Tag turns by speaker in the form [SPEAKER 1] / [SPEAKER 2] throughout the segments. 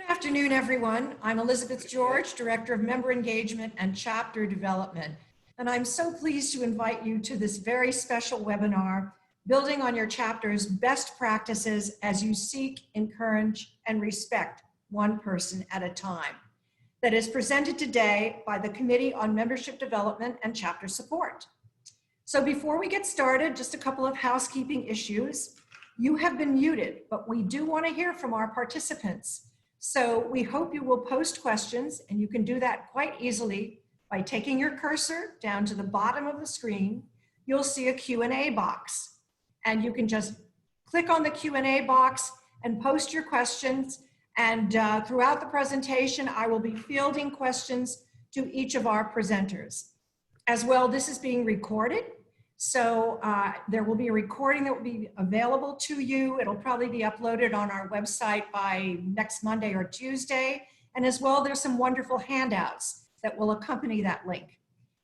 [SPEAKER 1] Afternoon, everyone. I'm Elizabeth George, Director of Member Engagement and Chapter Development, and I'm so pleased to invite you to this very special webinar, Building on Your Chapter's Best Practices as You Seek, Encourage, and Respect One Person at a Time, that is presented today by the Committee on Membership Development and Chapter Support. So before we get started, just a couple of housekeeping issues. You have been muted, but we do want to hear from our participants. So we hope you will post questions, and you can do that quite easily by taking your cursor down to the bottom of the screen. You'll see a Q&A box, and you can just click on the Q&A box and post your questions. And throughout the presentation, I will be fielding questions to each of our presenters. As well, this is being recorded. So there will be a recording that will be available to you. It'll probably be uploaded on our website by next Monday or Tuesday. And as well, there's some wonderful handouts that will accompany that link.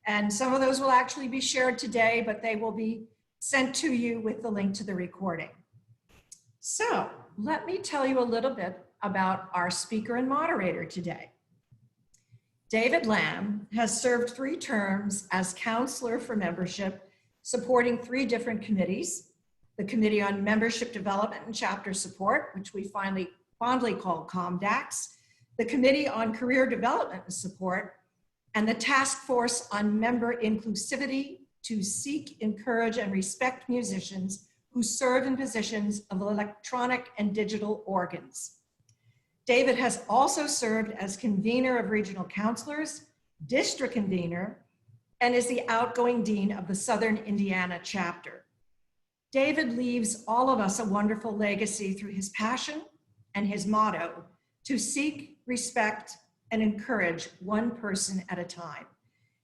[SPEAKER 1] And some of those will actually be shared today, but they will be sent to you with the link to the recording. So let me tell you a little bit about our speaker and moderator today. David Lamm has served 3 terms as counselor for membership, supporting 3 different committees: the Committee on Membership Development and Chapter Support, which we fondly call COMDACS, the Committee on Career Development and Support, and the Task Force on Member Inclusivity to seek, encourage, and respect musicians who serve in positions of electronic and digital organs. David has also served as convener of regional counselors, district convener, and is the outgoing dean of the Southern Indiana chapter. David leaves all of us a wonderful legacy through his passion and his motto: to seek, respect, and encourage one person at a time.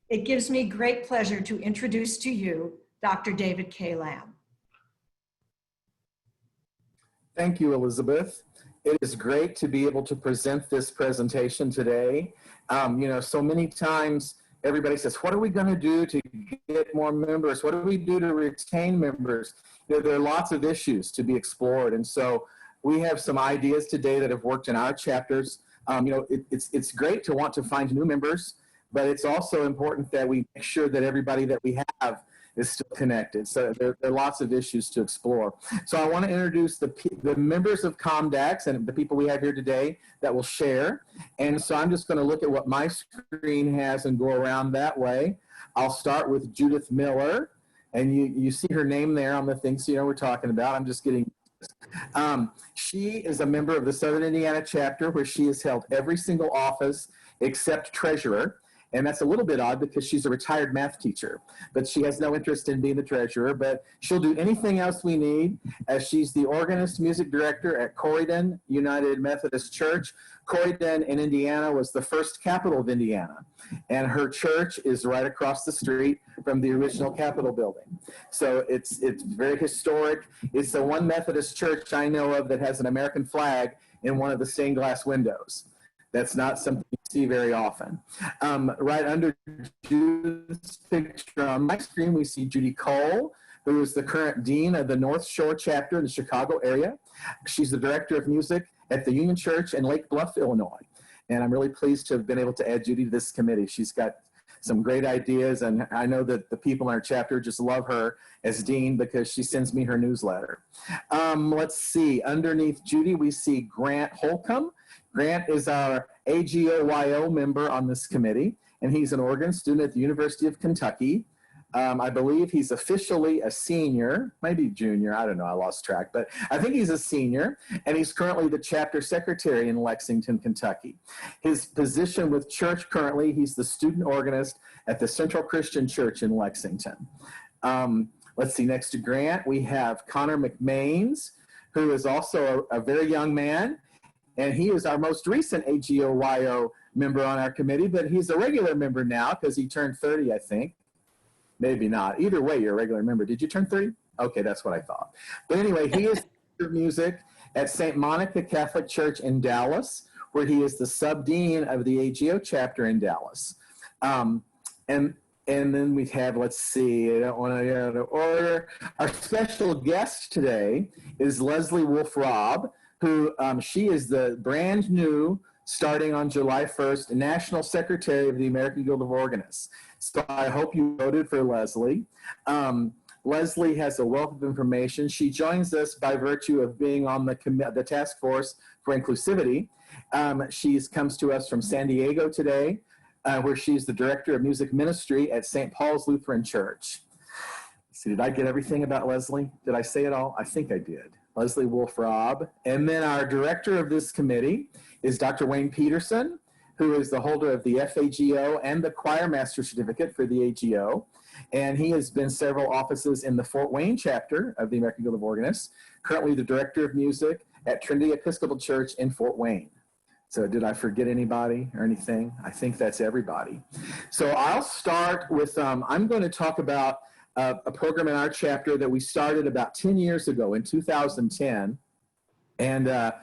[SPEAKER 1] It gives me great pleasure to introduce to you Dr. David K. Lamm.
[SPEAKER 2] Thank you, Elizabeth. It is great to be able to present this presentation today. So many times everybody says, what are we going to do to get more members? What do we do to retain members? There are lots of issues to be explored. And so we have some ideas today that have worked in our chapters. It's great to want to find new members, but it's also important that we make sure that everybody that we have is still connected. So there are lots of issues to explore. So I want to introduce the members of COMDACS and the people we have here today that will share. And so I'm just going to look at what my screen has and go around that way. I'll start with Judith Miller, and you see her name there on the thing, so you know what we're talking about. I'm just getting she is a member of the Southern Indiana chapter, where she has held every single office except treasurer. And that's a little bit odd because she's a retired math teacher, but she has no interest in being the treasurer, but she'll do anything else we need, as she's the organist music director at Corydon United Methodist Church. Corydon in Indiana was the first capital of Indiana, and her church is right across the street from the original Capitol building. So it's very historic. It's the one Methodist church I know of that has an American flag in one of the stained glass windows. That's not something you see very often. Right under Judith's picture on my screen, we see Judy Cole, who is the current dean of the North Shore chapter in the Chicago area. She's the director of music at the Union Church in Lake Bluff, Illinois. And I'm really pleased to have been able to add Judy to this committee. She's got some great ideas, and I know that the people in our chapter just love her as dean because she sends me her newsletter. Let's see, underneath Judy, we see Grant Holcomb. Grant is our AGOYO member on this committee, and he's an organ student at the University of Kentucky. I believe he's officially a senior, maybe junior, I don't know, I lost track, but I think he's a senior, and he's currently the chapter secretary in Lexington, Kentucky. His position with church currently, he's the student organist at the Central Christian Church in Lexington. Let's see, next to Grant, we have Connor McMains, who is also a very young man, and he is our most recent AGOYO member on our committee, but he's a regular member now because he turned 30, I think. Maybe not. Either way, you're a regular member. Did you turn 30? Okay, that's what I thought. But anyway, he is of music at St. Monica Catholic Church in Dallas, where he is the sub-dean of the AGO chapter in Dallas. And then we have, let's see, I don't want to get out of order. Our special guest today is Leslie Wolf-Robb, who she is the brand new, starting on July 1st, National Secretary of the American Guild of Organists. So I hope you voted for Leslie. Leslie has a wealth of information. She joins us by virtue of being on the task force for inclusivity. She comes to us from San Diego today, where she's the director of music ministry at St. Paul's Lutheran Church. See, did I get everything about Leslie? Did I say it all? I think I did. Leslie Wolf-Robb. And then our director of this committee is Dr. Wayne Peterson, who is the holder of the FAGO and the choir master certificate for the AGO. And he has been several offices in the Fort Wayne chapter of the American Guild of Organists, currently the director of music at Trinity Episcopal Church in Fort Wayne. So did I forget anybody or anything? I think that's everybody. So I'll start with, I'm going to talk about a program in our chapter that we started about 10 years ago in 2010. And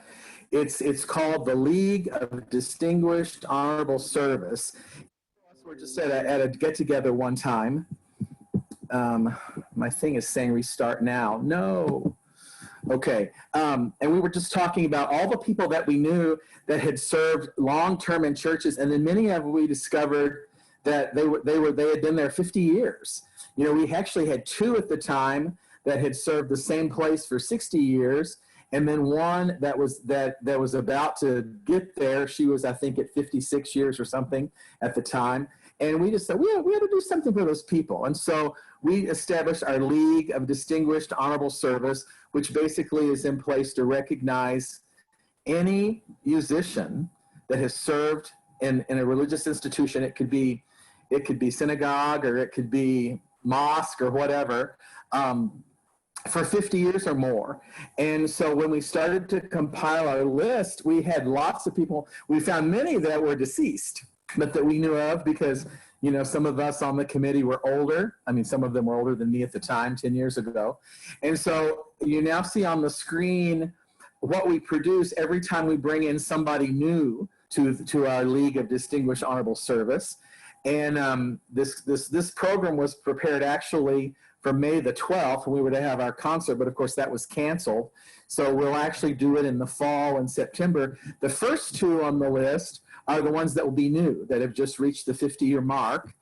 [SPEAKER 2] it's called the League of Distinguished Honorable Service. We're just at a get-together one time. My thing is saying restart now. No. Okay. And we were just talking about all the people that we knew that had served long-term in churches, and then many of them we discovered that they had been there 50 years. You know, we actually had two at the time that had served the same place for 60 years, and then one that was about to get there. She was, I think, at 56 years or something at the time. And we just said, we had to do something for those people. And so we established our League of Distinguished Honorable Service, which basically is in place to recognize any musician that has served in a religious institution. It could be synagogue, or it could be mosque, or whatever, for 50 years or more. And so when we started to compile our list, we had lots of people. We found many that were deceased, but that we knew of because, you know, some of us on the committee were older. I mean, some of them were older than me at the time, 10 years ago. And so you now see on the screen what we produce every time we bring in somebody new to our League of Distinguished Honorable Service. And this program was prepared actually for May the 12th, when we were to have our concert, but of course that was canceled. So we'll actually do it in the fall and September. The first two on the list are the ones that will be new, that have just reached the 50-year mark.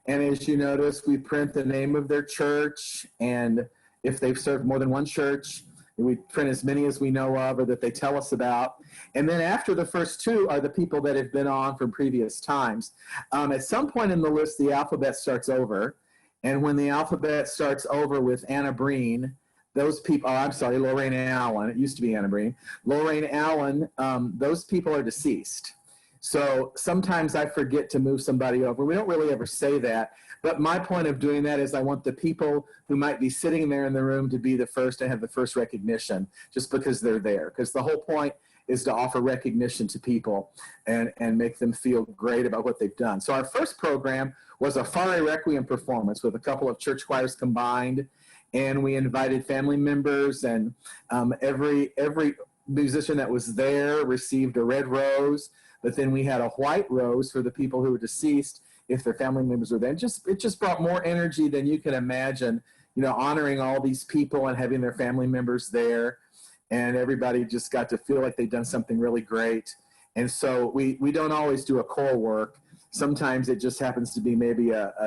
[SPEAKER 2] And as you notice, we print the name of their church, and if they've served more than one church, we print as many as we know of or that they tell us about. And then after the first two are the people that have been on from previous times. At some point in the list, the alphabet starts over. And when the alphabet starts over with Anna Breen, those people, Lorraine Allen, it used to be Anna Breen. Lorraine Allen, those people are deceased. So sometimes I forget to move somebody over. We don't really ever say that. But my point of doing that is I want the people who might be sitting there in the room to be the first and have the first recognition, just because they're there. Because the whole point is to offer recognition to people and make them feel great about what they've done. So our first program was a Fare Requiem performance with a couple of church choirs combined. And we invited family members, and every musician that was there received a red rose. But then we had a white rose for the people who were deceased if their family members were there. It just brought more energy than you can imagine, you know, honoring all these people and having their family members there. And everybody just got to feel like they'd done something really great. And so we don't always do a choral work. Sometimes it just happens to be maybe a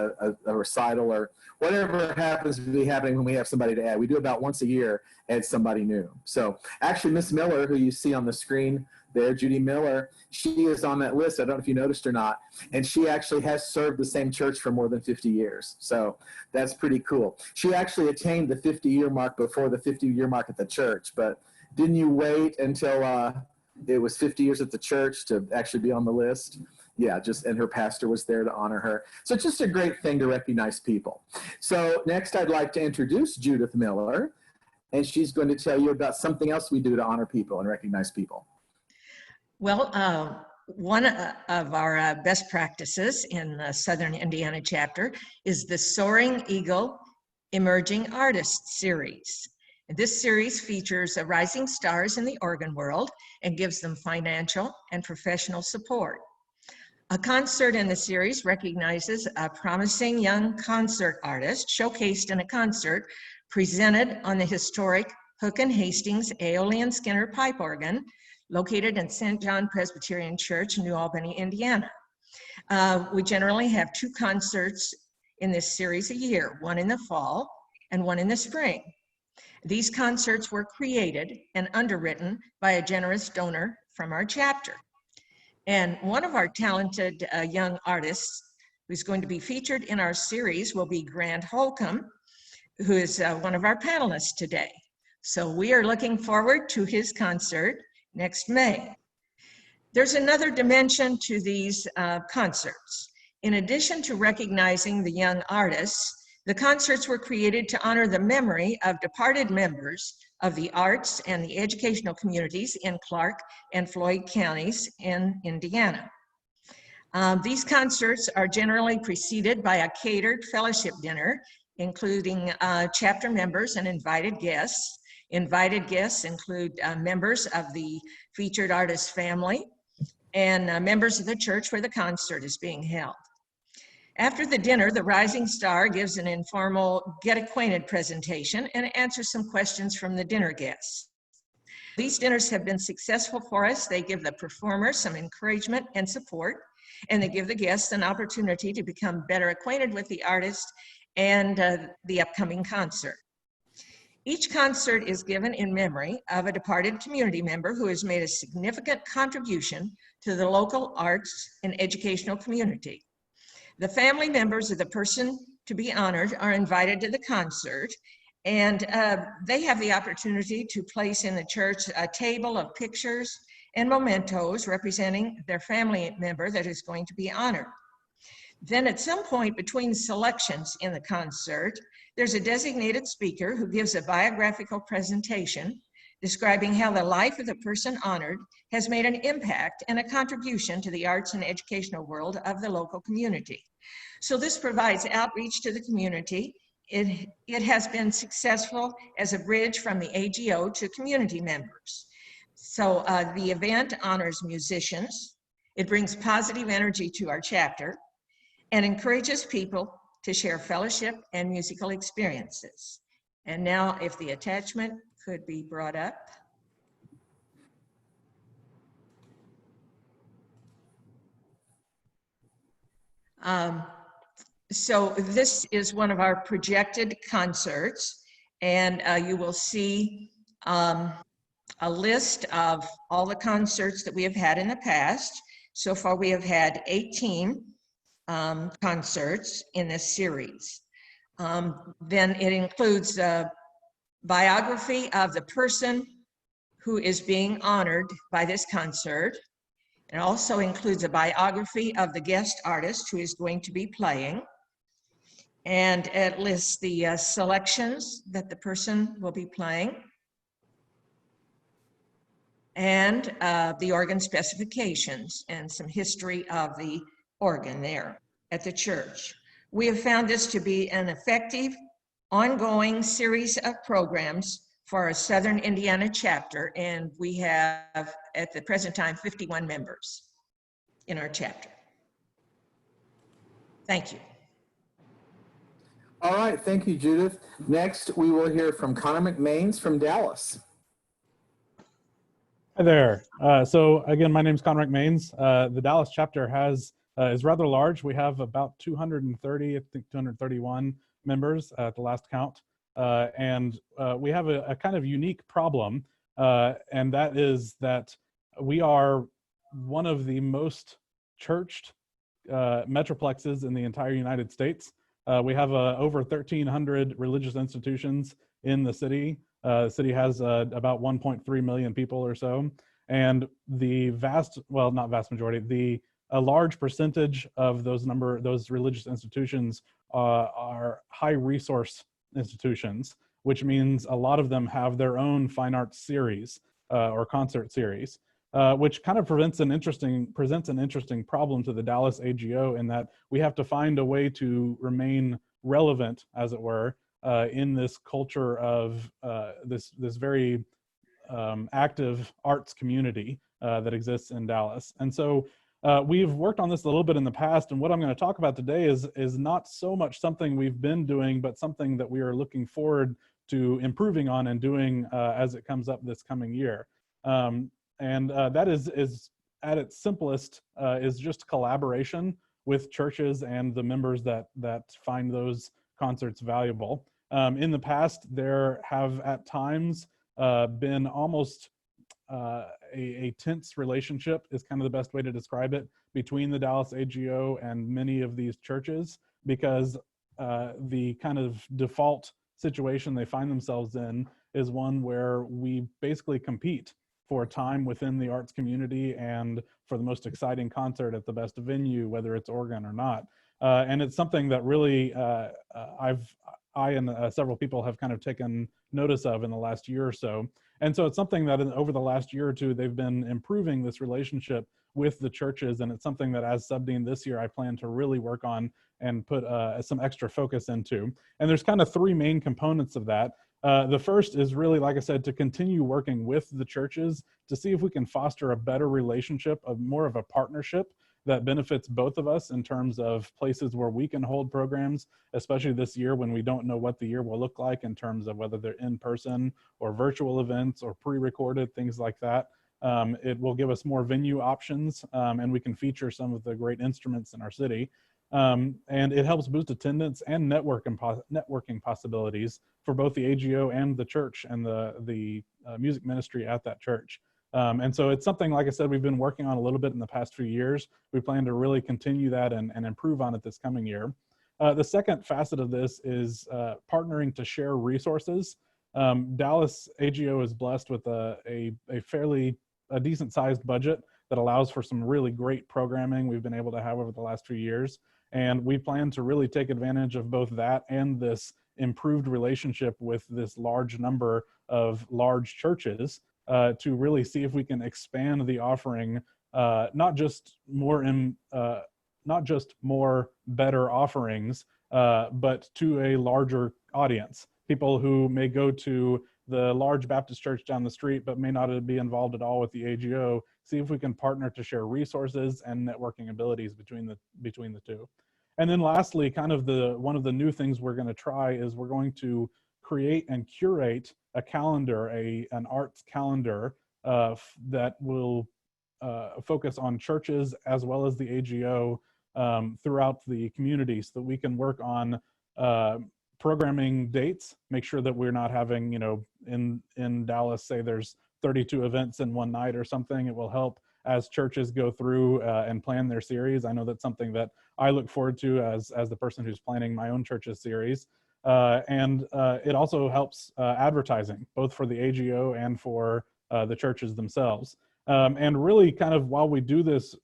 [SPEAKER 2] recital or whatever happens to be happening when we have somebody to add. We do about once a year, add somebody new. So actually, Miss Miller, who you see on the screen there, Judy Miller, she is on that list. I don't know if you noticed or not. And she actually has served the same church for more than 50 years. So that's pretty cool. She actually attained the 50-year mark before the 50-year mark at the church. But didn't you wait until it was 50 years at the church to actually be on the list? Yeah, and her pastor was there to honor her. So it's just a great thing to recognize people. So next I'd like to introduce Judith Miller, and she's going to tell you about something else we do to honor people and recognize people.
[SPEAKER 3] Well, one of our best practices in the Southern Indiana chapter is the Soaring Eagle Emerging Artists Series. And this series features rising stars in the organ world and gives them financial and professional support. A concert in the series recognizes a promising young concert artist showcased in a concert presented on the historic Hook and Hastings Aeolian Skinner pipe organ, located in St. John Presbyterian Church, New Albany, Indiana. We generally have 2 concerts in this series a year, one in the fall and one in the spring. These concerts were created and underwritten by a generous donor from our chapter. And one of our talented young artists who's going to be featured in our series will be Grant Holcomb, who is one of our panelists today. So we are looking forward to his concert next May. There's another dimension to these concerts. In addition to recognizing the young artists, the concerts were created to honor the memory of departed members of the arts and the educational communities in Clark and Floyd counties in Indiana. These concerts are generally preceded by a catered fellowship dinner, including chapter members and invited guests. Invited guests include members of the featured artist family and members of the church where the concert is being held. After the dinner, the rising star gives an informal get-acquainted presentation and answers some questions from the dinner guests. These dinners have been successful for us. They give the performer some encouragement and support, and they give the guests an opportunity to become better acquainted with the artist and the upcoming concert. Each concert is given in memory of a departed community member who has made a significant contribution to the local arts and educational community. The family members of the person to be honored are invited to the concert, and they have the opportunity to place in the church a table of pictures and mementos representing their family member that is going to be honored. Then at some point between selections in the concert, there's a designated speaker who gives a biographical presentation describing how the life of the person honored has made an impact and a contribution to the arts and educational world of the local community. So this provides outreach to the community. It has been successful as a bridge from the AGO to community members. So the event honors musicians, it brings positive energy to our chapter, and encourages people to share fellowship and musical experiences. And now, if the attachment could be brought up. So this is one of our projected concerts, and you will see a list of all the concerts that we have had in the past. So far, we have had 18 concerts in this series. Then it includes a biography of the person who is being honored by this concert. It also includes a biography of the guest artist who is going to be playing. And it lists the selections that the person will be playing and the organ specifications and some history of the organ there at the church. We have found this to be an effective, ongoing series of programs for our Southern Indiana chapter, and we have, at the present time, 51 members in our chapter. Thank you.
[SPEAKER 2] All right, thank you, Judith. Next, we will hear from Connor McMains from Dallas.
[SPEAKER 4] Hi there. So again, my name is Connor McMains. The Dallas chapter is rather large. We have about 230, I think 231 members at the last count. And we have a kind of unique problem, and that is that we are one of the most churched metroplexes in the entire United States. We have over 1,300 religious institutions in the city. The city has about 1.3 million people or so. And the a large percentage of those religious institutions are high resource institutions, which means a lot of them have their own fine arts series or concert series, which kind of presents an interesting problem to the Dallas AGO in that we have to find a way to remain relevant, as it were, in this culture of this very active arts community that exists in Dallas. And so we've worked on this a little bit in the past, and what I'm going to talk about today is not so much something we've been doing, but something that we are looking forward to improving on and doing as it comes up this coming year. That is at its simplest is just collaboration with churches and the members that find those concerts valuable. In the past, there have at times been almost a tense relationship is kind of the best way to describe it between the Dallas AGO and many of these churches, because the kind of default situation they find themselves in is one where we basically compete for time within the arts community and for the most exciting concert at the best venue, whether it's organ or not. And it's something that really I and several people have kind of taken notice of in the last year or so. And so it's something that over the last year or two, they've been improving this relationship with the churches. And it's something that as subdean this year, I plan to really work on and put some extra focus into. And there's kind of three main components of that. The first is really, like I said, to continue working with the churches to see if we can foster a better relationship, of more of a partnership that benefits both of us in terms of places where we can hold programs, especially this year when we don't know what the year will look like in terms of whether they're in person or virtual events or pre-recorded, things like that. It will give us more venue options, and we can feature some of the great instruments in our city. And it helps boost attendance and networking possibilities for both the AGO and the church and the music ministry at that church. And so it's something, like I said, we've been working on a little bit in the past few years. We plan to really continue that and improve on it this coming year. The second facet of this is partnering to share resources. Dallas AGO is blessed with a fairly decent sized budget that allows for some really great programming we've been able to have over the last few years. And we plan to really take advantage of both that and this improved relationship with this large number of large churches to really see if we can expand the offering, not just more better offerings, but to a larger audience. People who may go to the large Baptist church down the street, but may not be involved at all with the AGO, see if we can partner to share resources and networking abilities between the two. And then lastly, kind of one of the new things we're going to try is we're going to create and curate a calendar, an arts calendar that will focus on churches as well as the AGO throughout the community, so that we can work on programming dates, make sure that we're not having, in Dallas, say there's 32 events in one night or something. It will help as churches go through and plan their series. I know that's something that I look forward to as the person who's planning my own church's series. And it also helps advertising, both for the AGO and for the churches themselves. And really kind of while we do this,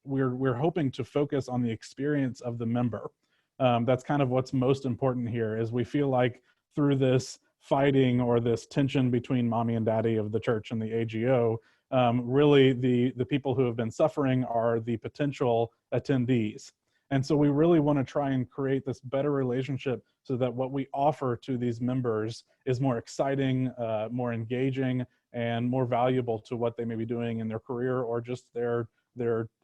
[SPEAKER 4] we're hoping to focus on the experience of the member. That's kind of what's most important here, is we feel like through this fighting or this tension between mommy and daddy of the church and the AGO, really the people who have been suffering are the potential attendees. And so we really want to try and create this better relationship so that what we offer to these members is more exciting, more engaging, and more valuable to what they may be doing in their career or just their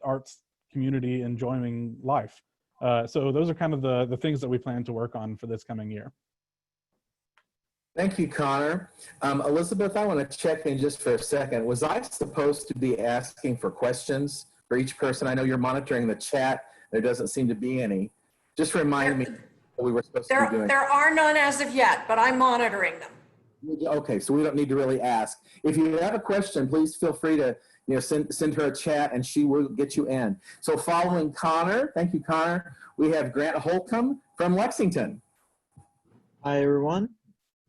[SPEAKER 4] arts community enjoying life. So those are kind of the things that we plan to work on for this coming year.
[SPEAKER 2] Thank you, Connor. Elizabeth, I want to check in just for a second. Was I supposed to be asking for questions for each person? I know you're monitoring the chat. There doesn't seem to be any. Just remind me what we were supposed to be doing.
[SPEAKER 1] There are none as of yet, but I'm monitoring them.
[SPEAKER 2] Okay, so we don't need to really ask. If you have a question, please feel free to send her a chat and she will get you in. So following Connor, thank you, Connor, we have Grant Holcomb from Lexington.
[SPEAKER 5] Hi, everyone.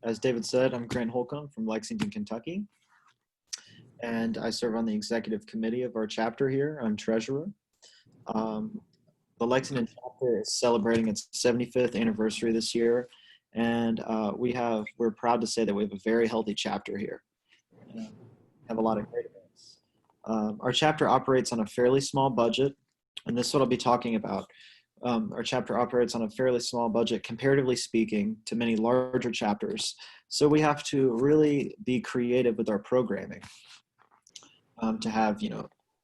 [SPEAKER 5] As David said, I'm Grant Holcomb from Lexington, Kentucky. And I serve on the executive committee of our chapter here. I'm treasurer. The Lexington chapter is celebrating its 75th anniversary this year. And we're proud to say that we have a very healthy chapter here. We have a lot of great events. Our chapter operates on a fairly small budget, and this is what I'll be talking about. Our chapter operates on a fairly small budget, comparatively speaking, to many larger chapters. So we have to really be creative with our programming to have,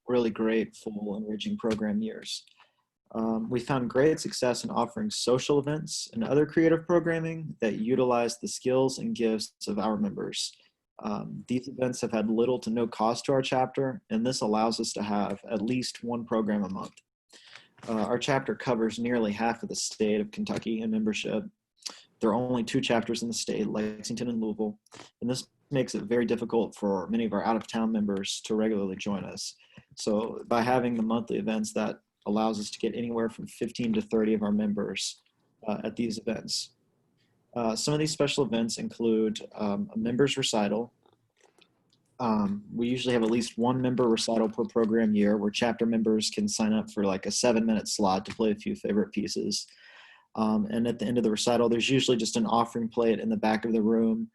[SPEAKER 5] really great, full, enriching program years. We found great success in offering social events and other creative programming that utilize the skills and gifts of our members. These events have had little to no cost to our chapter, and this allows us to have at least one program a month. Our chapter covers nearly half of the state of Kentucky in membership. There are only 2 chapters in the state, Lexington and Louisville, and this makes it very difficult for many of our out-of-town members to regularly join us. So by having the monthly events, that allows us to get anywhere from 15 to 30 of our members at these events. Some of these special events include a members recital. We usually have at least one member recital per program year where chapter members can sign up for like a 7-minute slot to play a few favorite pieces. And at the end of the recital, there's usually just an offering plate in the back of the room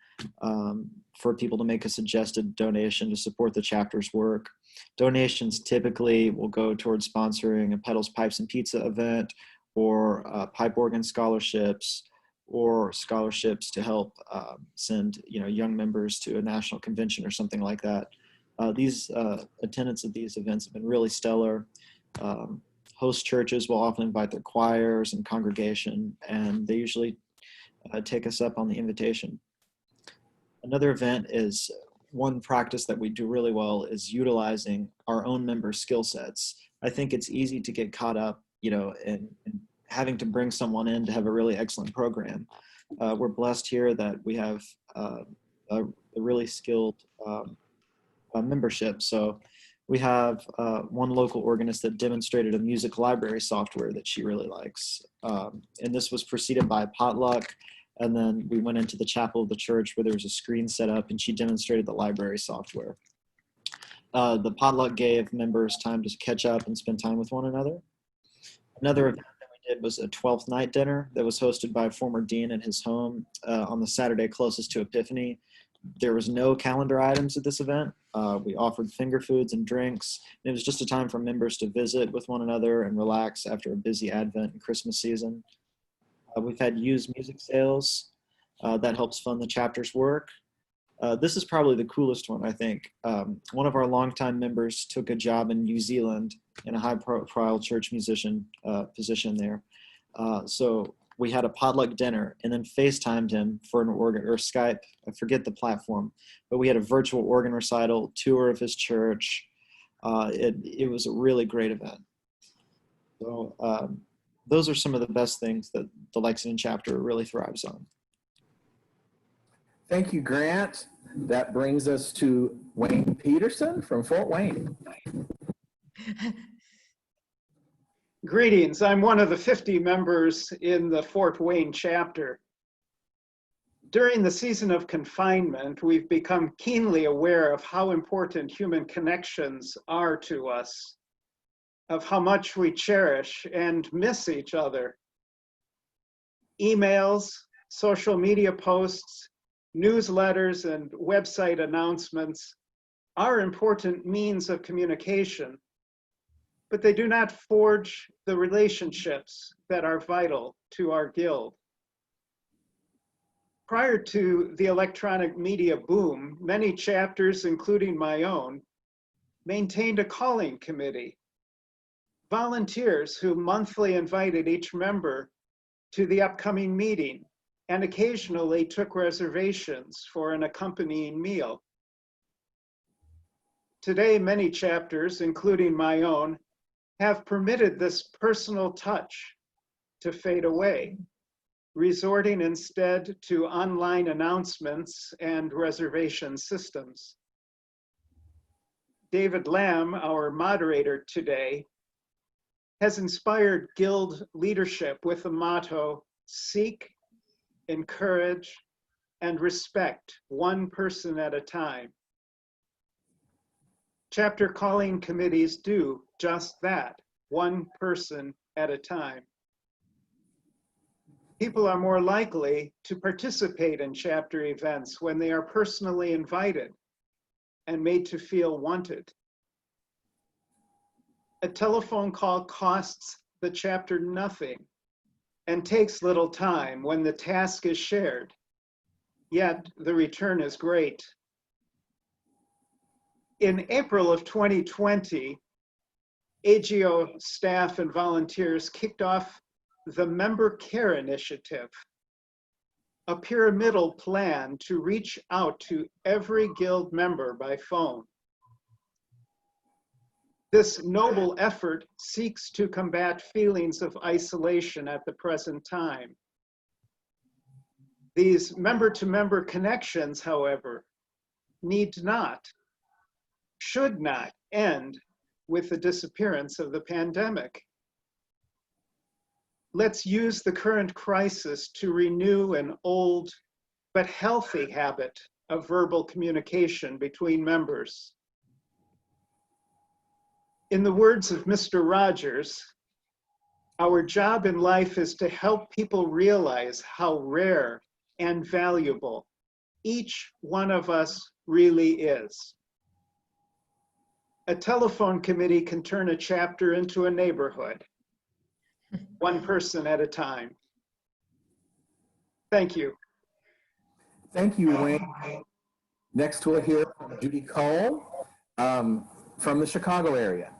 [SPEAKER 5] for people to make a suggested donation to support the chapter's work. Donations typically will go towards sponsoring a Pedals, Pipes, and Pizza event, or pipe organ scholarships, or scholarships to help send young members to a national convention or something like that. These attendance of these events have been really stellar. Host churches will often invite their choirs and congregation, and they usually take us up on the invitation. Another event is one practice that we do really well is utilizing our own members' skill sets. I think it's easy to get caught up, in having to bring someone in to have a really excellent program. We're blessed here that we have a really skilled membership. So we have one local organist that demonstrated a music library software that she really likes. And this was preceded by a potluck. And then we went into the chapel of the church where there was a screen set up and she demonstrated the library software. The potluck gave members time to catch up and spend time with one another. Another event that we did was a 12th night dinner that was hosted by a former dean at his home on the Saturday closest to Epiphany. There was no calendar items at this event. We offered finger foods and drinks. It was just a time for members to visit with one another and relax after a busy Advent and Christmas season. We've had used music sales. That helps fund the chapter's work. This is probably the coolest one, I think. One of our longtime members took a job in New Zealand in a high-profile church musician position there. So we had a potluck dinner and then FaceTimed him for an organ, or Skype, I forget the platform, but we had a virtual organ recital, tour of his church. It was a really great event. So those are some of the best things that the Lexington chapter really thrives on.
[SPEAKER 2] Thank you, Grant. That brings us to Wayne Peterson from Fort Wayne.
[SPEAKER 6] Greetings. I'm one of the 50 members in the Fort Wayne chapter. During the season of confinement, we've become keenly aware of how important human connections are to us, of how much we cherish and miss each other. Emails, social media posts, newsletters, and website announcements are important means of communication, but they do not forge the relationships that are vital to our guild. Prior to the electronic media boom, many chapters, including my own, maintained a calling committee. Volunteers who monthly invited each member to the upcoming meeting and occasionally took reservations for an accompanying meal. Today, many chapters, including my own, have permitted this personal touch to fade away, resorting instead to online announcements and reservation systems. David Lamm, our moderator today, has inspired guild leadership with the motto, seek, encourage, and respect one person at a time. Chapter calling committees do just that, one person at a time. People are more likely to participate in chapter events when they are personally invited and made to feel wanted. A telephone call costs the chapter nothing and takes little time when the task is shared, yet the return is great. In April of 2020, AGO staff and volunteers kicked off the Member Care Initiative, a pyramidal plan to reach out to every guild member by phone. This noble effort seeks to combat feelings of isolation at the present time. These member-to-member connections, however, need not, should not end with the disappearance of the pandemic. Let's use the current crisis to renew an old but healthy habit of verbal communication between members. In the words of Mr. Rogers, our job in life is to help people realize how rare and valuable each one of us really is. A telephone committee can turn a chapter into a neighborhood, one person at a time. Thank you.
[SPEAKER 2] Thank you, Wayne. Next, we'll hear from Judy Cole from the Chicago area.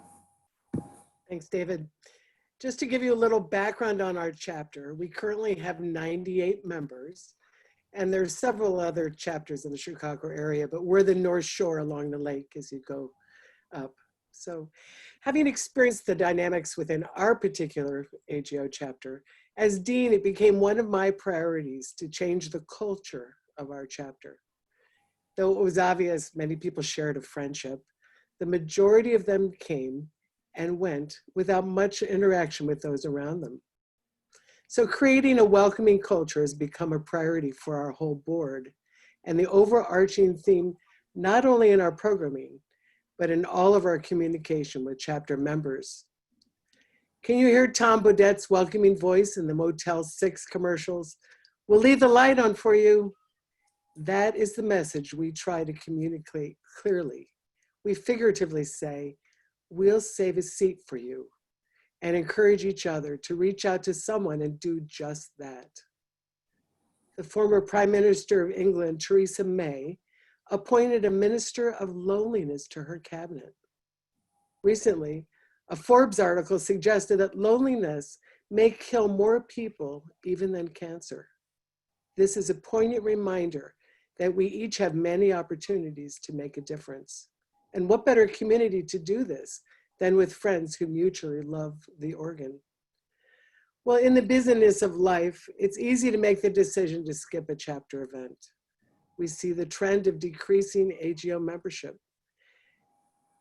[SPEAKER 7] Thanks, David. Just to give you a little background on our chapter, we currently have 98 members, and there's several other chapters in the Chicago area, but we're the North Shore along the lake as you go up. So having experienced the dynamics within our particular AGO chapter, as dean, it became one of my priorities to change the culture of our chapter. Though it was obvious many people shared a friendship, the majority of them came and went without much interaction with those around them. So creating a welcoming culture has become a priority for our whole board, and the overarching theme, not only in our programming, but in all of our communication with chapter members. Can you hear Tom Baudette's welcoming voice in the Motel 6 commercials? We'll leave the light on for you. That is the message we try to communicate clearly. We figuratively say, we'll save a seat for you, and encourage each other to reach out to someone and do just that. The former Prime Minister of England, Theresa May, appointed a minister of loneliness to her cabinet. Recently, a Forbes article suggested that loneliness may kill more people even than cancer. This is a poignant reminder that we each have many opportunities to make a difference. And what better community to do this than with friends who mutually love the organ? Well, in the busyness of life, it's easy to make the decision to skip a chapter event. We see the trend of decreasing AGO membership.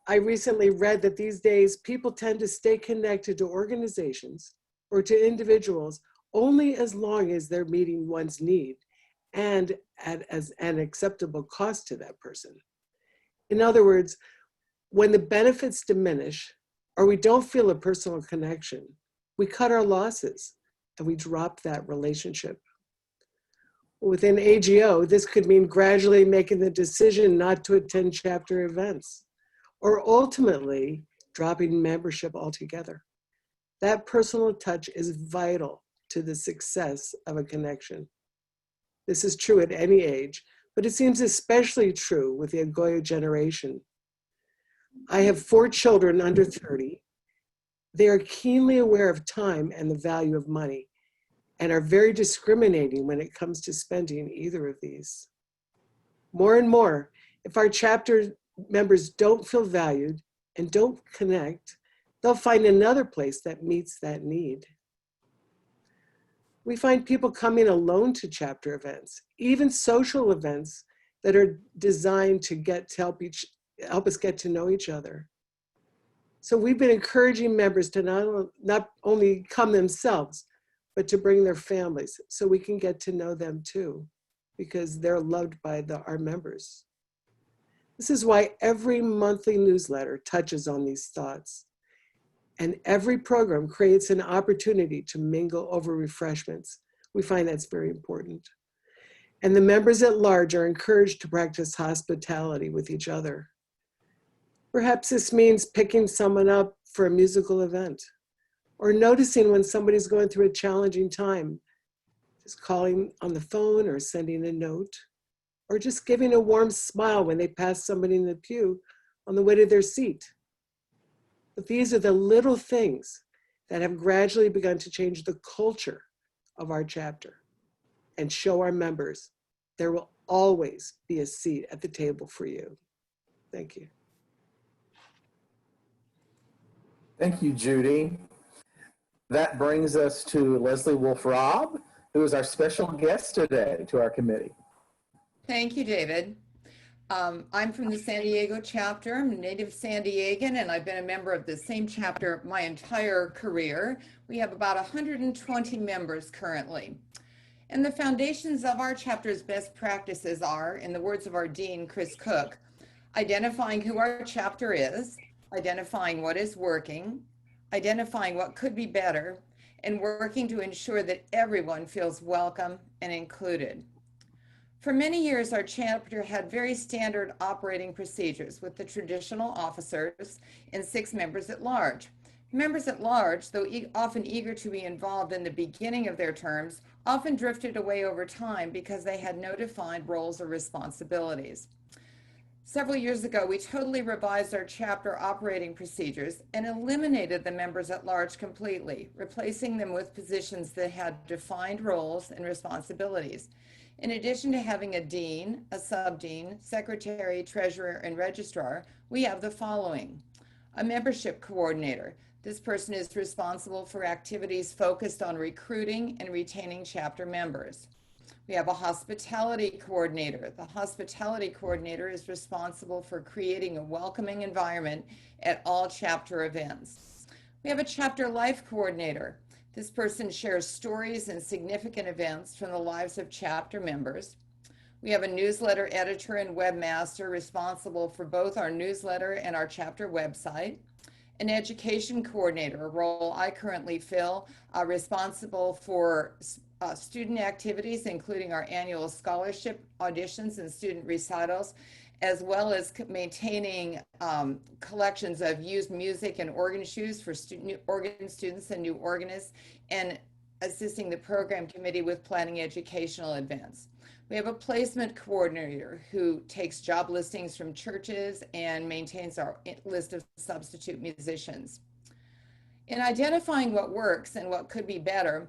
[SPEAKER 7] I recently read that these days people tend to stay connected to organizations or to individuals only as long as they're meeting one's need and at as an acceptable cost to that person. In other words, when the benefits diminish or we don't feel a personal connection, we cut our losses and we drop that relationship. Within AGO, this could mean gradually making the decision not to attend chapter events, or ultimately dropping membership altogether. That personal touch is vital to the success of a connection. This is true at any age, but it seems especially true with the Agoya generation. I have 4 children under 30. They are keenly aware of time and the value of money, and are very discriminating when it comes to spending either of these. More and more, if our chapter members don't feel valued and don't connect, they'll find another place that meets that need. We find people coming alone to chapter events, even social events that are designed to help us get to know each other. So we've been encouraging members to not only come themselves, but to bring their families so we can get to know them too, because they're loved by our members. This is why every monthly newsletter touches on these thoughts. And every program creates an opportunity to mingle over refreshments. We find that's very important. And the members at large are encouraged to practice hospitality with each other. Perhaps this means picking someone up for a musical event, or noticing when somebody's going through a challenging time, just calling on the phone or sending a note, or just giving a warm smile when they pass somebody in the pew on the way to their seat. But these are the little things that have gradually begun to change the culture of our chapter and show our members there will always be a seat at the table for you. Thank you.
[SPEAKER 2] Thank you, Judy. That brings us to Leslie Wolf-Robb, who is our special guest today to our committee.
[SPEAKER 8] Thank you, David. I'm from the San Diego chapter. I'm a native San Diegan, and I've been a member of the same chapter my entire career. We have about 120 members currently. And the foundations of our chapter's best practices are, in the words of our dean, Chris Cook, identifying who our chapter is, identifying what is working, identifying what could be better, and working to ensure that everyone feels welcome and included. For many years, our chapter had very standard operating procedures with the traditional officers and 6 members at large. Members at large, though often eager to be involved in the beginning of their terms, often drifted away over time because they had no defined roles or responsibilities. Several years ago, we totally revised our chapter operating procedures and eliminated the members at large completely, replacing them with positions that had defined roles and responsibilities. In addition to having a dean, a subdean, secretary, treasurer, and registrar, we have the following: a membership coordinator. This person is responsible for activities focused on recruiting and retaining chapter members. We have a hospitality coordinator. The hospitality coordinator is responsible for creating a welcoming environment at all chapter events. We have a chapter life coordinator. This person shares stories and significant events from the lives of chapter members. We have a newsletter editor and webmaster responsible for both our newsletter and our chapter website. An education coordinator, a role I currently fill, responsible for student activities, including our annual scholarship auditions and student recitals, as well as maintaining collections of used music and organ shoes for organ students and new organists, and assisting the program committee with planning educational events. We have a placement coordinator who takes job listings from churches and maintains our list of substitute musicians. In identifying what works and what could be better,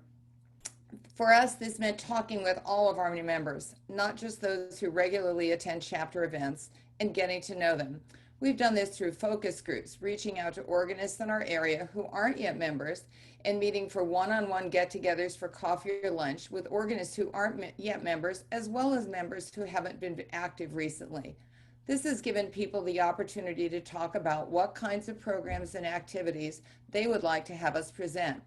[SPEAKER 8] for us, this meant talking with all of our members, not just those who regularly attend chapter events, and getting to know them. We've done this through focus groups, reaching out to organists in our area who aren't yet members, and meeting for one-on-one get-togethers for coffee or lunch with organists who aren't yet members, as well as members who haven't been active recently. This has given people the opportunity to talk about what kinds of programs and activities they would like to have us present.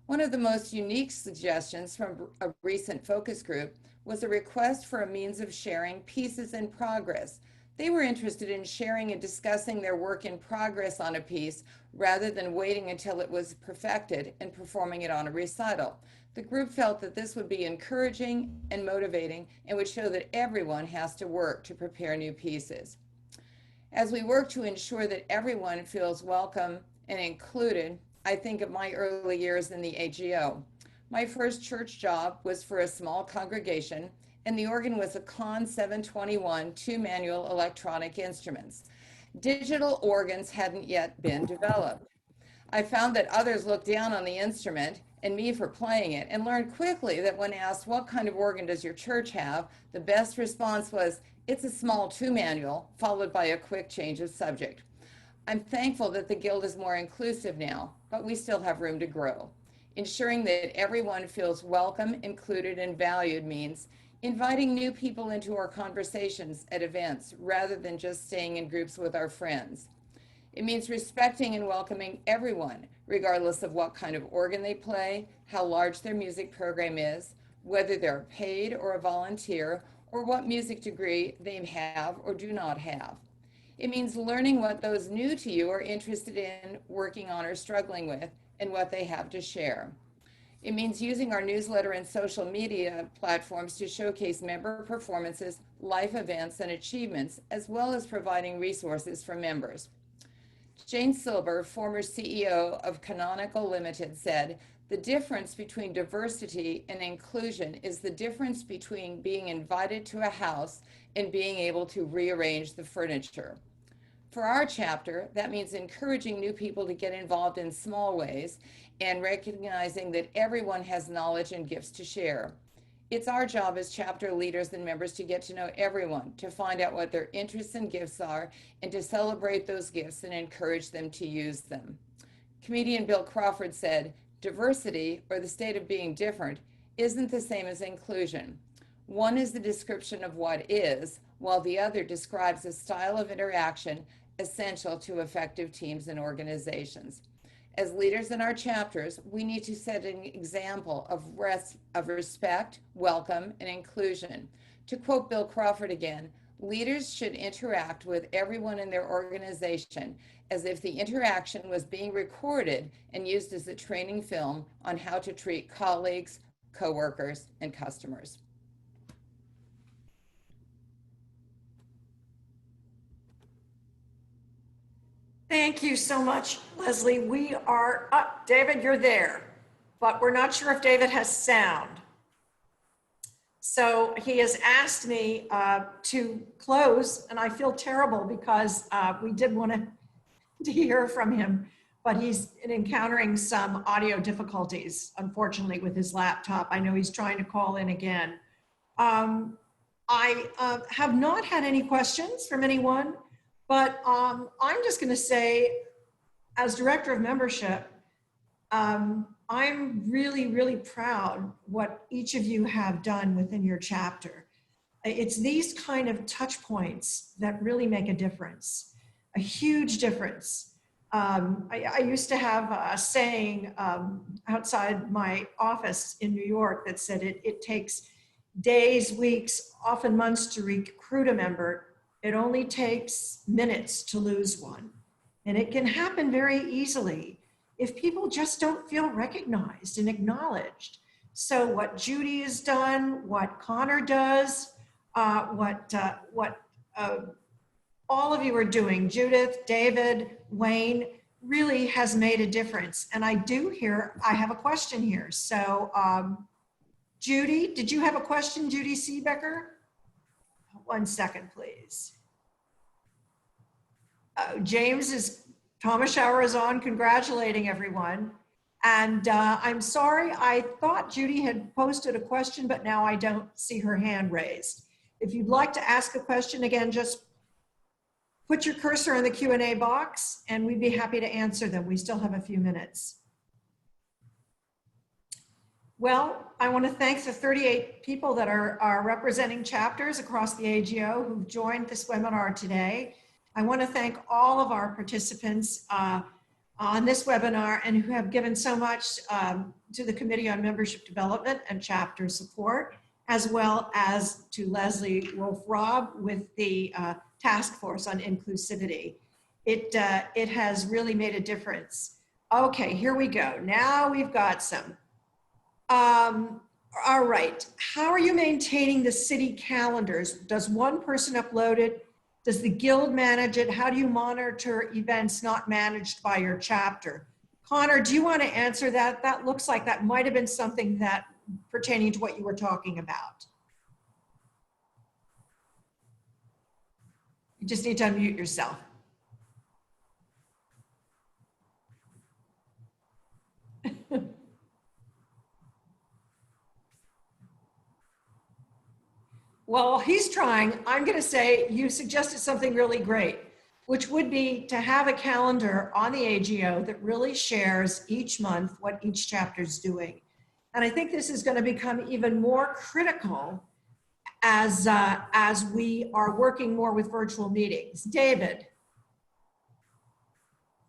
[SPEAKER 8] One of the most unique suggestions from a recent focus group was a request for a means of sharing pieces in progress. They were interested in sharing and discussing their work in progress on a piece rather than waiting until it was perfected and performing it on a recital. The group felt that this would be encouraging and motivating and would show that everyone has to work to prepare new pieces. As we work to ensure that everyone feels welcome and included, I think of my early years in the AGO. My first church job was for a small congregation, and the organ was a Con 721 2-manual electronic instruments. Digital organs hadn't yet been developed. I found that others looked down on the instrument and me for playing it, and learned quickly that when asked, what kind of organ does your church have, the best response was, it's a small 2-manual, followed by a quick change of subject. I'm thankful that the Guild is more inclusive now, but we still have room to grow. Ensuring that everyone feels welcome, included, and valued means inviting new people into our conversations at events rather than just staying in groups with our friends. It means respecting and welcoming everyone, regardless of what kind of organ they play, how large their music program is, whether they're paid or a volunteer, or what music degree they have or do not have. It means learning what those new to you are interested in, working on, or struggling with, and what they have to share. It means using our newsletter and social media platforms to showcase member performances, life events, and achievements, as well as providing resources for members. Jane Silver, former CEO of Canonical Limited, said, "The difference between diversity and inclusion is the difference between being invited to a house and being able to rearrange the furniture." For our chapter, that means encouraging new people to get involved in small ways and recognizing that everyone has knowledge and gifts to share. It's our job as chapter leaders and members to get to know everyone, to find out what their interests and gifts are, and to celebrate those gifts and encourage them to use them. Comedian Bill Crawford said, "Diversity, or the state of being different, isn't the same as inclusion. One is the description of what is, while the other describes a style of interaction essential to effective teams and organizations." As leaders in our chapters, we need to set an example of respect, welcome, and inclusion. To quote Bill Crawford again, leaders should interact with everyone in their organization as if the interaction was being recorded and used as a training film on how to treat colleagues, coworkers, and customers.
[SPEAKER 1] Thank you so much, Leslie. We are up. David, you're there, but we're not sure if David has sound. So he has asked me to close, and I feel terrible because we did want to hear from him, but he's encountering some audio difficulties, unfortunately, with his laptop. I know he's trying to call in again. I have not had any questions from anyone. But I'm just going to say, as Director of Membership, I'm really, really proud what each of you have done within your chapter. It's these kind of touch points that really make a difference, a huge difference. I used to have a saying outside my office in New York that said it takes days, weeks, often months to recruit a member. It only takes minutes to lose one. And it can happen very easily if people just don't feel recognized and acknowledged. So what Judy has done, what Connor does, what all of you are doing, Judith, David, Wayne, really has made a difference. And I have a question here. So Judy, did you have a question, Judy Seebecker? 1 second, please. Thomas Shower is on, congratulating everyone. And I'm sorry, I thought Judy had posted a question, but now I don't see her hand raised. If you'd like to ask a question, again, just put your cursor in the Q&A box and we'd be happy to answer them. We still have a few minutes. Well, I want to thank the 38 people that are representing chapters across the AGO who've joined this webinar today. I want to thank all of our participants on this webinar and who have given so much to the Committee on Membership Development and Chapter Support, as well as to Leslie Wolf-Robb with the Task Force on Inclusivity. It has really made a difference. Okay, here we go. Now we've got some. All right, how are you maintaining the city calendars? Does one person upload it? Does the guild manage it? How do you monitor events not managed by your chapter? Connor, do you want to answer that? That looks like that might have been something that pertaining to what you were talking about. You just need to unmute yourself. Well, he's trying. I'm going to say you suggested something really great, which would be to have a calendar on the AGO that really shares each month what each chapter is doing. And I think this is going to become even more critical as we are working more with virtual meetings. David.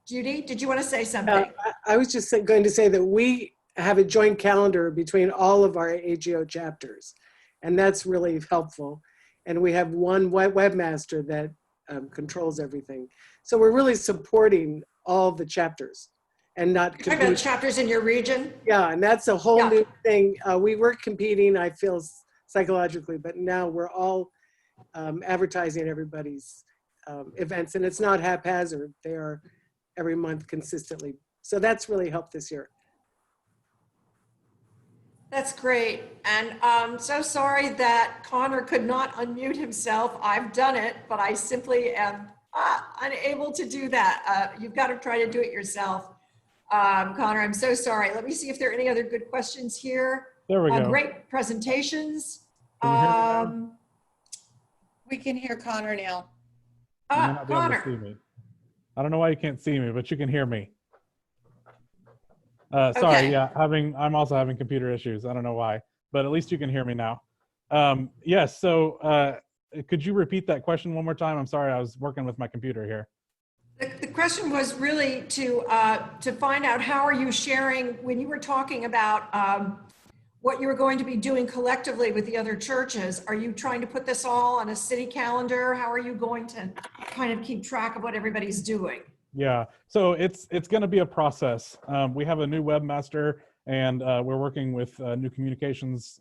[SPEAKER 1] Judy, did you want to say something?
[SPEAKER 7] I was just going to say that we have a joint calendar between all of our AGO chapters. And that's really helpful. And we have one webmaster that controls everything. So we're really supporting all the chapters and not
[SPEAKER 1] competing. Talking about chapters in your region?
[SPEAKER 7] Yeah, and that's a whole new thing. We were competing, I feel, psychologically, but now we're all advertising everybody's events. And it's not haphazard. They are every month consistently. So that's really helped this year.
[SPEAKER 1] That's great. And I'm so sorry that Connor could not unmute himself. I've done it, but I simply am unable to do that. You've got to try to do it yourself. Connor, I'm so sorry. Let me see if there are any other good questions here.
[SPEAKER 4] There we go.
[SPEAKER 1] Great presentations.
[SPEAKER 4] Can you hear me now?
[SPEAKER 8] We can hear Connor now.
[SPEAKER 4] You may not be able to see
[SPEAKER 1] Connor.
[SPEAKER 4] me. I don't know why you can't see me, but you can hear me. Sorry,
[SPEAKER 1] Okay.
[SPEAKER 4] yeah, I'm also having computer issues. I don't know why, but at least you can hear me now. Yes, so could you repeat that question one more time? I'm sorry, I was working with my computer here.
[SPEAKER 1] The question was really to find out how are you sharing, when you were talking about what you were going to be doing collectively with the other churches, are you trying to put this all on a city calendar? How are you going to kind of keep track of what everybody's doing?
[SPEAKER 4] Yeah, so it's going to be a process. We have a new webmaster, and we're working with new communications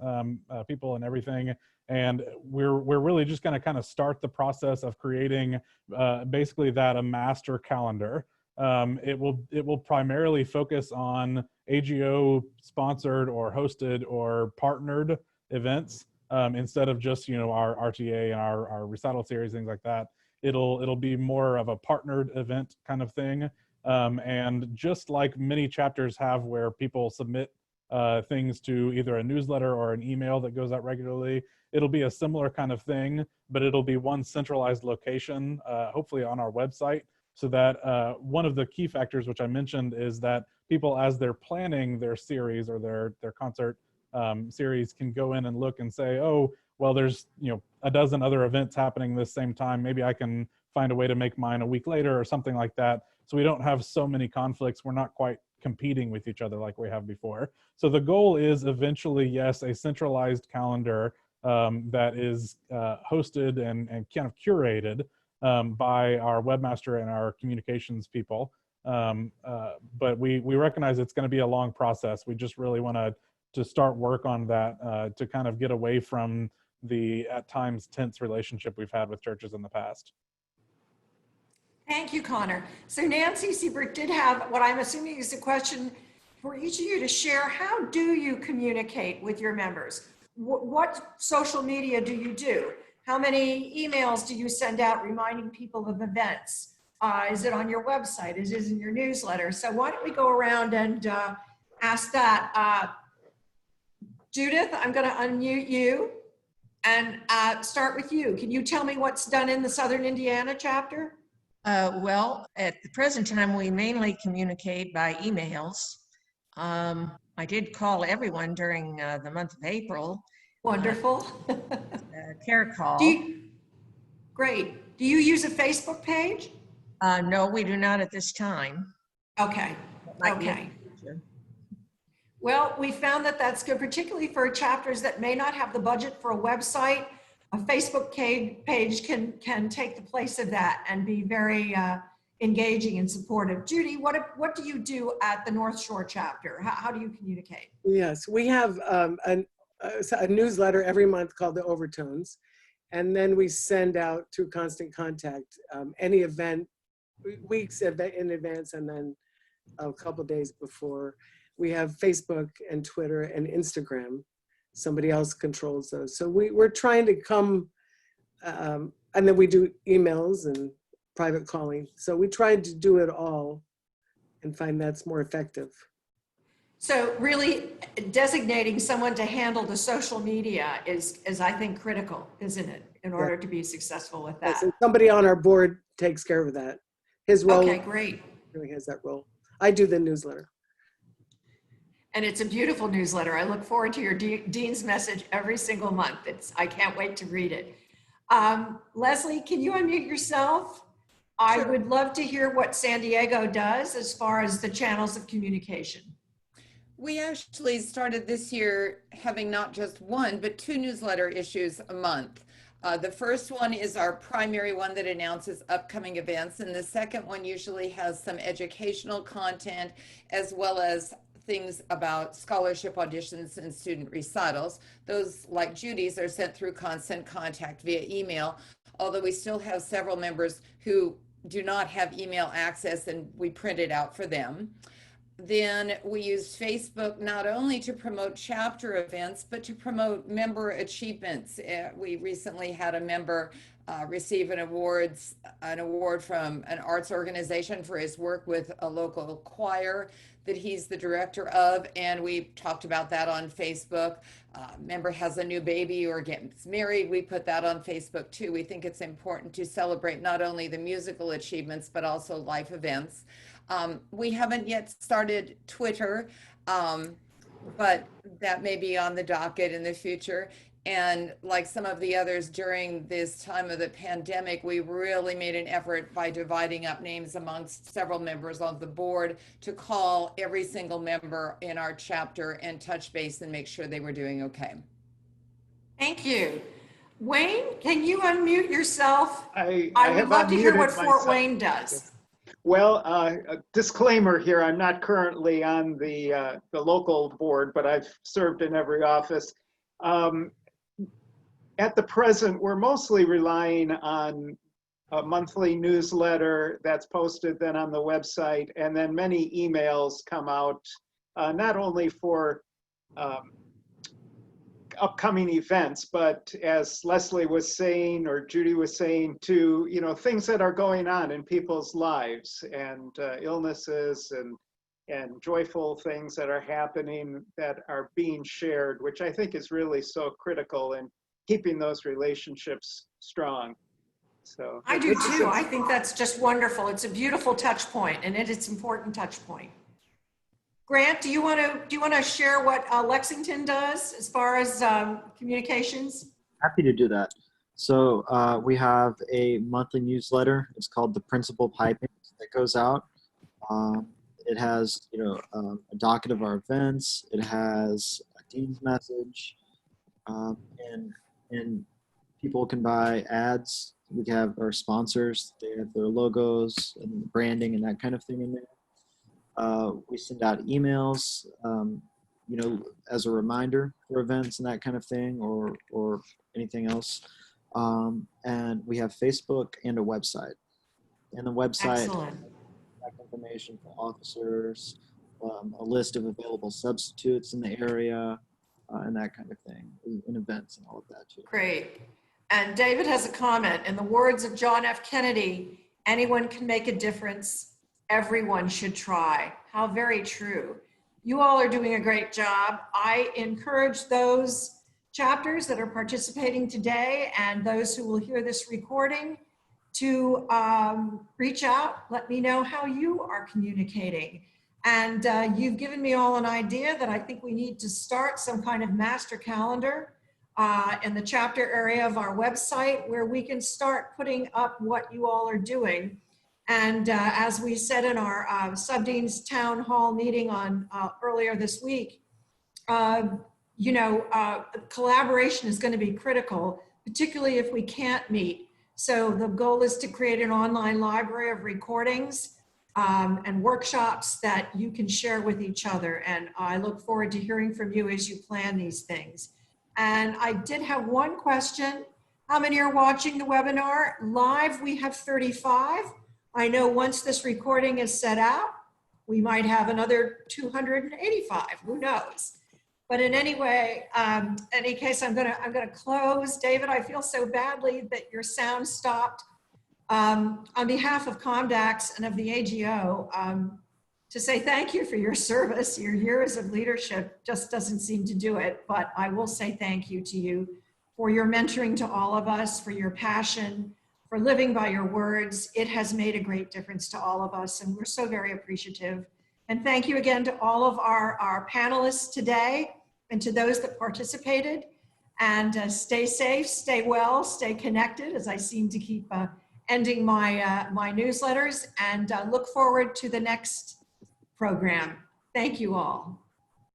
[SPEAKER 4] people and everything. And we're really just going to kind of start the process of creating basically a master calendar. It will primarily focus on AGO sponsored or hosted or partnered events instead of just our RTA and our recital series, things like that. It'll be more of a partnered event kind of thing. And just like many chapters have where people submit things to either a newsletter or an email that goes out regularly, it'll be a similar kind of thing, but it'll be one centralized location, hopefully on our website, so that one of the key factors, which I mentioned, is that people, as they're planning their series or their concert series, can go in and look and say, oh, well, there's a dozen other events happening this same time. Maybe I can find a way to make mine a week later or something like that. So we don't have so many conflicts. We're not quite competing with each other like we have before. So the goal is eventually, yes, a centralized calendar that is hosted and kind of curated by our webmaster and our communications people. But we recognize it's going to be a long process. We just really want to start work on that to kind of get away from the at times tense relationship we've had with churches in the past.
[SPEAKER 1] Thank you, Connor. So Nancy Siebert did have what I'm assuming is a question for each of you to share. How do you communicate with your members? What social media do you do? How many emails do you send out reminding people of events? Is it on your website? Is it in your newsletter? So why don't we go around and ask that. Judith, I'm going to unmute you and start with you. Can you tell me what's done in the Southern Indiana chapter?
[SPEAKER 3] Well, at the present time, we mainly communicate by emails. I did call everyone during the month of April.
[SPEAKER 1] Wonderful.
[SPEAKER 3] Care call.
[SPEAKER 1] Great. Do you use a Facebook page?
[SPEAKER 3] No, we do not at this time.
[SPEAKER 1] Okay. Okay. Well, we found that that's good, particularly for chapters that may not have the budget for a website. A Facebook page can take the place of that and be very engaging and supportive. Judy, what do you do at the North Shore chapter? How do you communicate?
[SPEAKER 7] Yes, we have a newsletter every month called The Overtones. And then we send out through Constant Contact any event, weeks in advance, and then a couple days before. We have Facebook and Twitter and Instagram. Somebody else controls those. So we're trying to come, and then we do emails and private calling. So we tried to do it all and find that's more effective. So
[SPEAKER 1] really designating someone to handle the social media is I think, critical, isn't it, in order to be successful with that?
[SPEAKER 7] So somebody on our board takes care of that. His role.
[SPEAKER 1] Okay, great.
[SPEAKER 7] Really has that role. I do the newsletter.
[SPEAKER 1] And it's a beautiful newsletter. I look forward to your Dean's message every single month. I can't wait to read it. Leslie, can you unmute yourself? Sure. I would love to hear what San Diego does as far as the channels of communication.
[SPEAKER 8] We actually started this year having not just one, but 2 newsletter issues a month. The first one is our primary one that announces upcoming events, and the second one usually has some educational content as well as things about scholarship auditions and student recitals. Those, like Judy's, are sent through Constant Contact via email, although we still have several members who do not have email access, and we print it out for them. Then we use Facebook not only to promote chapter events, but to promote member achievements. We recently had a member receive an award from an arts organization for his work with a local choir that he's the director of, and we talked about that on Facebook. Member has a new baby or gets married, we put that on Facebook too. We think it's important to celebrate not only the musical achievements, but also life events. We haven't yet started Twitter, but that may be on the docket in the future. And like some of the others during this time of the pandemic, we really made an effort by dividing up names amongst several members of the board to call every single member in our chapter and touch base and make sure they were doing okay.
[SPEAKER 1] Thank you. Wayne, can you unmute yourself?
[SPEAKER 6] I
[SPEAKER 1] would
[SPEAKER 6] have
[SPEAKER 1] love to hear what
[SPEAKER 6] unmuted
[SPEAKER 1] Fort
[SPEAKER 6] myself.
[SPEAKER 1] Wayne does.
[SPEAKER 6] Well, a disclaimer here, I'm not currently on the local board, but I've served in every office. At the present, we're mostly relying on a monthly newsletter that's posted then on the website, and then many emails come out, not only for upcoming events, but as Leslie was saying, or Judy was saying too, you know, things that are going on in people's lives, and illnesses and joyful things that are happening that are being shared, which I think is really so critical in keeping those relationships strong. So
[SPEAKER 1] I do too. I think that's just wonderful. It's a beautiful touch point, and it's an important touch point. Grant, do you want to share what Lexington does as far as communications?
[SPEAKER 5] Happy to do that. So we have a monthly newsletter. It's called the Principal Piping that goes out. It has, a docket of our events. It has a dean's message, and people can buy ads. We have our sponsors. They have their logos and branding and that kind of thing in there. We send out emails, as a reminder for events and that kind of thing, or anything else. And we have Facebook and a website. And the website
[SPEAKER 1] Excellent.
[SPEAKER 5] has information for officers, a list of available substitutes in the area, and that kind of thing, and events and all of that too.
[SPEAKER 1] Great. And David has a comment. In the words of John F. Kennedy, anyone can make a difference. Everyone should try. How very true. You all are doing a great job. I encourage those chapters that are participating today and those who will hear this recording to reach out. Let me know how you are communicating. And you've given me all an idea that I think we need to start some kind of master calendar in the chapter area of our website where we can start putting up what you all are doing. And as we said in our Subdean's Town Hall meeting on earlier this week, collaboration is going to be critical, particularly if we can't meet. So the goal is to create an online library of recordings and workshops that you can share with each other. And I look forward to hearing from you as you plan these things. And I did have one question. How many are watching the webinar? Live, we have 35. I know once this recording is set out, we might have another 285, who knows? But in any way, any case, I'm gonna close. David, I feel so badly that your sound stopped. On behalf of Comdax and of the AGO, to say thank you for your service. Your years of leadership just doesn't seem to do it, but I will say thank you to you for your mentoring to all of us, for your passion, for living by your words. It has made a great difference to all of us, and we're so very appreciative. And thank you again to all of our panelists today and to those that participated. And stay safe, stay well, stay connected, as I seem to keep ending my, my newsletters, and look forward to the next program. Thank you all.